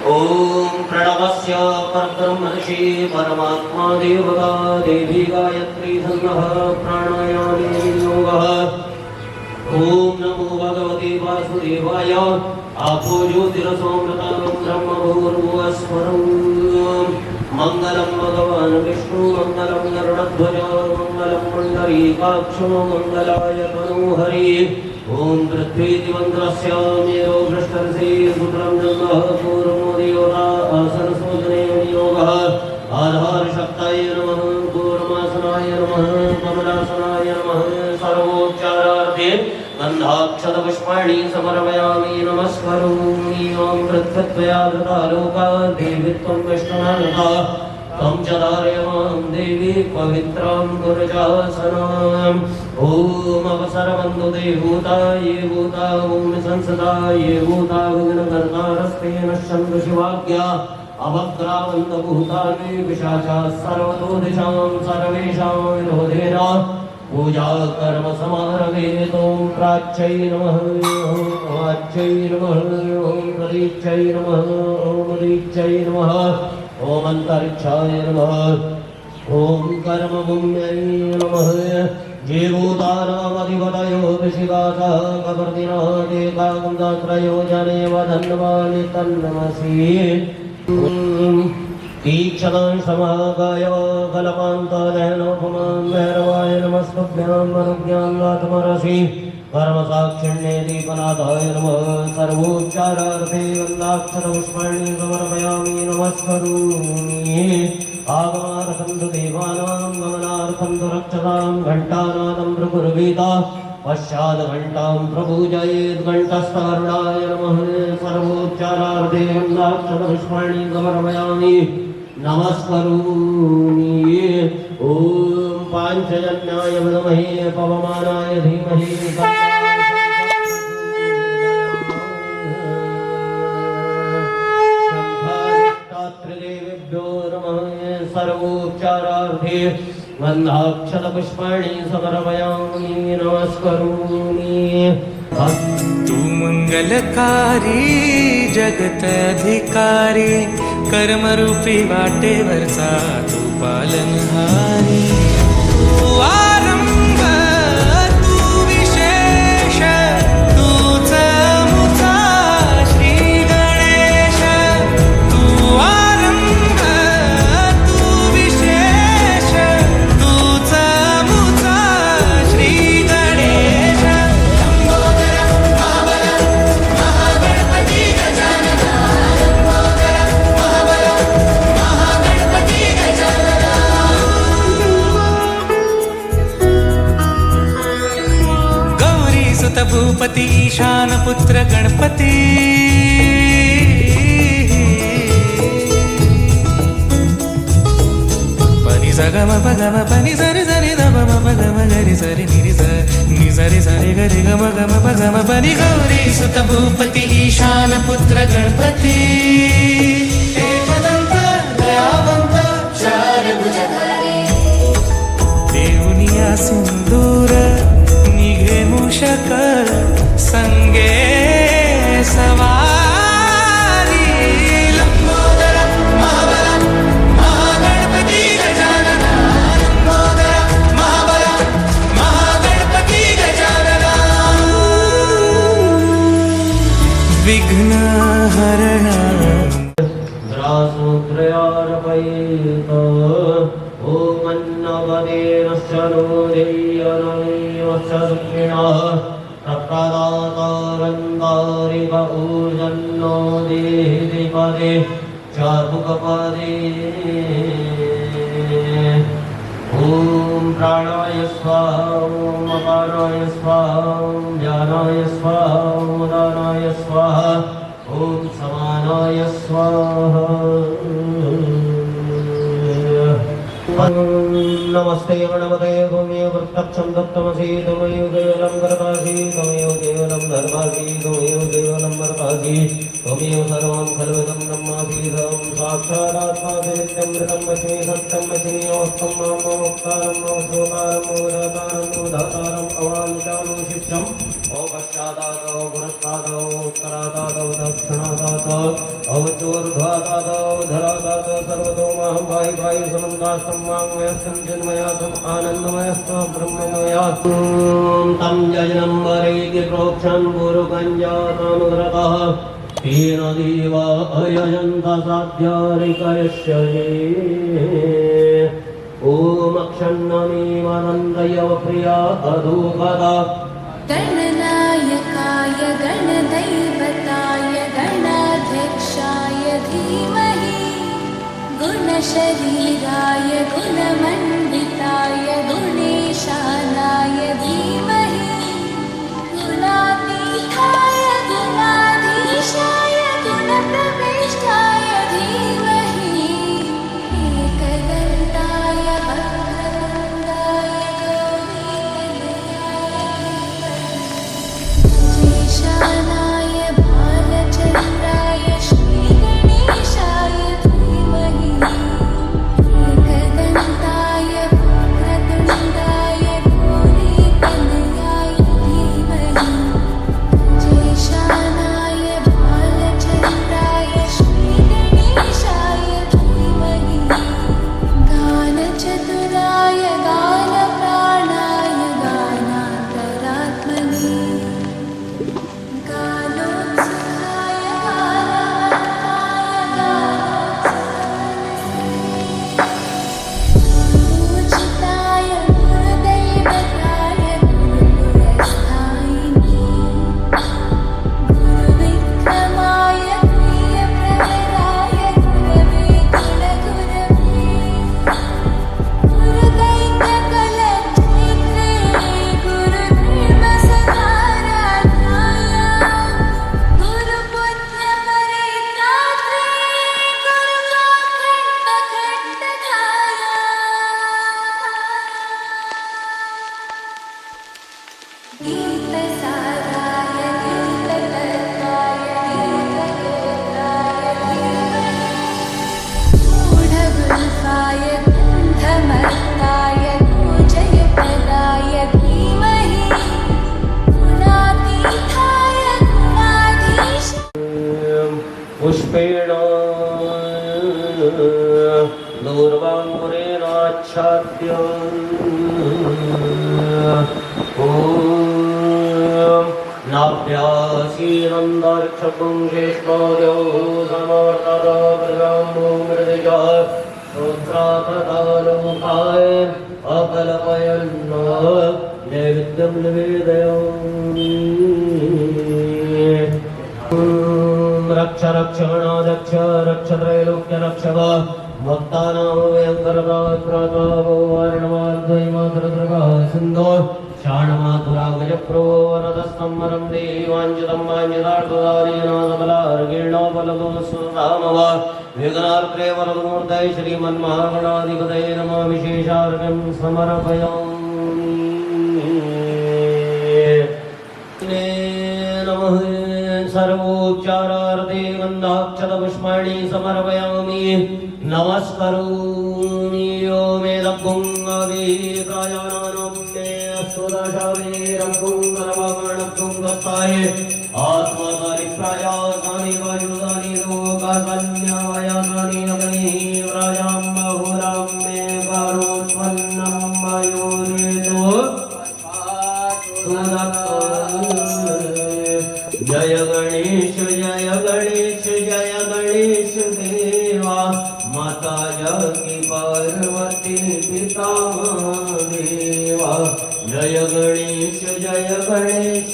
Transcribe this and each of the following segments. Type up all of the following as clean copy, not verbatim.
ओम प्रणवस्य परब्रह्मर्षि परमात्मा देवता देवी गायत्री धन्वः प्राणायामे योगः। ओम नमो भगवते वासुदेवाय आपो ज्योतिरसोमृतं ब्रह्म भूर्भुवस्वरं। मंगलं भगवान् विष्णु मंगलं गरुडध्वज मंगलं पुण्डरीकाक्षो मंगलाय तनोहरि। ओम पृथ्वी दिवंद्रस्य मेरो भ्रष्टर्षि सुत्रं जन्मः पूर्वोदयोरा सरस्वजने योगः। आधार शक्ताय नमः पूर्वमासनाय नमः कमलासनाय नमः। सर्वोच्चारार्थे गन्धाक्षतपुष्पाणि समर्पयामि नमस्करोमि। ओम पृथ्व्या धृता लोका देवी त्वं विष्णुनाथा त्वं च धारयमां देवी पवित्रां गुरुजासनाम्। ओम अवसरवन्तु ते भूता ये भूता ओम संसदा ये भूता विघ्नकर्तारस्ते नश्यन्तु शिवाज्ञा। अवक्रावन्तु भूतानि पिशाचाः सर्वतो दिशां सर्वेषां विरोधेन पूजा कर्म समारभेतो। प्राच्यै नमः वाच्यै नमः ओम प्रदीच्यै नमः ओम दीच्यै नमः ओम अंतरिक्षाय नमः ओम कर्मभूम्यै नमः। ये भूतानामधिपतयो ऋषिवासः कवर्तिनः ते काकुन्दत्रयो जने वदन्वानि तन्नमसि। तीक्षणां समागाय कल्पान्तदयनोपमां भैरवाय नमस्तुभ्यां मरुज्ञां लातमरसि कर्मसाक्षिण्ये दीपनाथाय नमः। सर्वोच्चारार्थे गन्धाक्षतपुष्पाणि समर्पयामि नमस्करोमि। आगमार्थं तु देवानां गमनार्थं तु रक्षतां घण्टानादं प्रकुर्वीता पश्चाद्घण्टां प्रपूजयेत् घण्टस्थकरुणाय नमः। सर्वोच्चारार्थे गन्धाक्षतपुष्पाणि समर्पयामि नमस्करोमि। ओम पाञ्चजन्याय विद्महे पवमानाय धीमहि शङ्खादिष्टात्रिदेवेभ्यो नमः। सर्वोच्चारार्थे गन्धाक्षतपुष्पाणि समर्पयामि नमस्करोमि। तू मंगलकारी जगतधिकारी कर्मरूपी वाटेवरचा तू पालनहारी। तू आरंभ तू विशेष तूच मुचा श्री गणेश। तू आरंभ तू विशेष तूच मुचा श्री गणेश। भूपति ईशान पुत्र गणपति पनि सगम पगम पनि सरि सरि दम मम गम गरि सरि निरि स नि सरि सरि गरि गम गम पगम पनि गौरी सुत भूपति ईशान पुत्र गणपति। एकदन्त दयावन्त चारुभुजधारी देवुनिया सिंदूर निघे मूषक संगे सवारी। लंबोदर महाबल महागणपति गजानन। लंबोदर महाबल महागणपति गजानन। विघ्न हरण द्रासुत्रयार्पयेत। ओम अन्नवदेनश्च नो देयनमेवश्च सुखिनः प्रदातारन्तारिक ऊर्जन्नो देहि पदे चातुकपदे। ओम प्राणाय स्वाहा ओम अपानाय स्वाहा ओम ज्ञानाय स्वाहा ओम उदानाय स्वाहा ओम समानाय स्वाहा। नमस्ते गणपते त्वमेव प्रत्यक्षं दत्तमसि त्वमेव केवलं कर्तासि त्वमेव केवलं धर्मासि त्वमेव केवलं वर्तासि त्वमेव सर्वं खल्विदं ब्रह्मासि त्वं साक्षादात्मा नित्यमृतं वच्मि सत्यं वच्मि अवस्थं मां मोक्तारं मोक्षोतारं मोदातारं मोदातारम् अवाञ्छानुशिष्यम् पश्चादातो पुरस्तादो उत्तरादातो दक्षिणादातो अवचोर्ध्वादातो धरादातो सर्वतो माहं पाहि पाहि समन्तास्तं वाङ्मयस्तं चिन्मयासम् आनन्दमयस्तं ब्रह्ममयासं तं जयनं वरेति प्रोक्षन् गुरुकञ्जातानुग्रतः तेन देवा अयजन्त साध्यारिकयश्यये ॐ अक्षन्नमेवनन्दयव प्रिया अधूपदा गणनायकाय गणदैवताय गणाध्यक्षाय धीमहि गुणशरीराय गुणमण्डिताय गुणेशानाय धीमहि गुणातीताय गुणाधीशाय गुणप्रविष्टाय धीमहि एकदन्ताय वक्रतुण्डाय गौरीतनयाय बालचन्द्राय श्रीगणेशाय धीमहि एकदन्ताय वक्रतुण्डाय गौरीतनयाय धीमहि ज्येष्ठानाय बालचन्द्राय श्रीगणेशाय धीमहि गानचतुराय गानप्राणाय गानान्तरात्मने गानोत्सुकाय पूजिताय गुरुदैवताय गुरुपुरस्थायिने गुरुविक्रमाय प्रियप्रवराय गुरवे गुणगुरवे गुरुदैत्यकलक्षेत्रे गुरुधर्मसदाराध्याय गुरुपुत्रमरेत्रात्रे गुरुकाखण्डखण्डधारा गीतसाराय गीतकर्ताय गीतगोत्राय धीमहि गूढगुल्फाय गन्धमर्ताय पूजयपदाय धीमहि गुणातीताय गुणाधीश पुष्पेण दूर्वाङ्कुरेणाच्छाद्य ॐ नाभ्यासीनन्दर्क्षपुंशेष्मो समर्थदृगमृदिजा श्रोत्रातलोकाय अकल्पयन्न नैवेद्यं निवेदयामि रक्ष रक्षणाध्यक्ष रक्ष त्रैलोक्य रक्षक भक्तानां व्यङ्करदा प्रातःवारणवाद्वैमातृदृगः सिन्धो शाणमातुरागजप्रोरदस्तम्बरं देवाञ्चितं वाञ्छितार्थदानेन सबलार्गेण बलदो सुधामव विघ्नार्त्रे वरदमूर्तये श्रीमन्महागणाधिपतये नमः विशेषार्घ्यं समर्पयामि नमः सर्वोच्चारार्थे गन्धाक्षतपुष्पाणि समर्पयामि नमस्करोमि यो मे दग्गुङ्गवीराजानानम्ये सुदशावीरङ्गुङ्गरवगणगुङ्गस्ताय आत्मकारिप्रायासानि वायुदानि लोकासन्यावयासानि नगनी व्राजां बहुरां मे करोत्पन्नं मयूरेतो जय गणेश देवा माता जगी पार्वती पिता देवा जय गणेश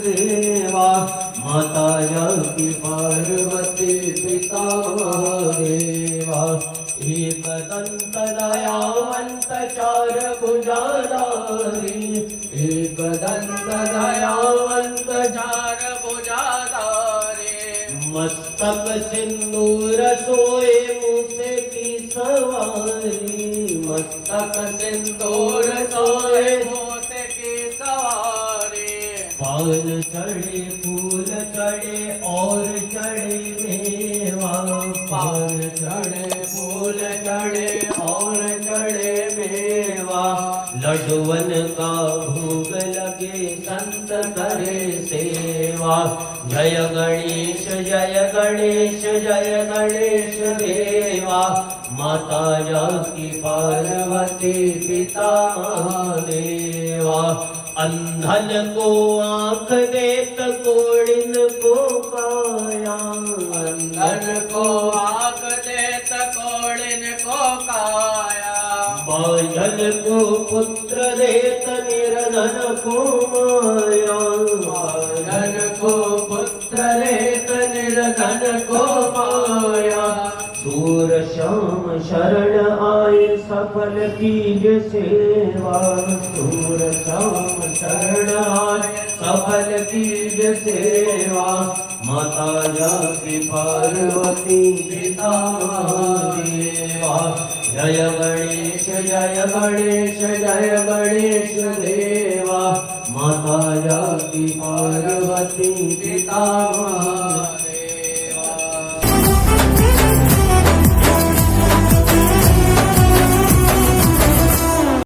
देवा माता जगी पार्वती पिता देवा एकदंत दयावंत चार भुजाधारी एकदंत दयावंत चार भुजाधारी मस्तक सिंदूर सोए मुझसे की सवारी मस्तक सिंदूर सोए मुझसे की सवारी पान चढ़े फूल चढ़े और चढ़े मेवा पान चढ़े फूल चढ़े और चढ़े मेवा लड्डुवन का भोग लगे करे सेवा जय गणेश जय गणेश देवा माता जानकी पार्वती पिता महादेवा अंधन को आँख देत कोड़िन को काया अंधन को आँख देत कोड़िन को काया बाझल को पुत्र देत निर्धन को माया धन को पुत्र देत निर्धन को माया सूर श्याम शरण आए सफल कीज सेवा सूर श्याम शरण आए सफल कीज सेवा माता जानकी पार्वती पिता महादेवा जय गणेश जय गणेश देवा माता जानकी पार्वती पिता महादेवा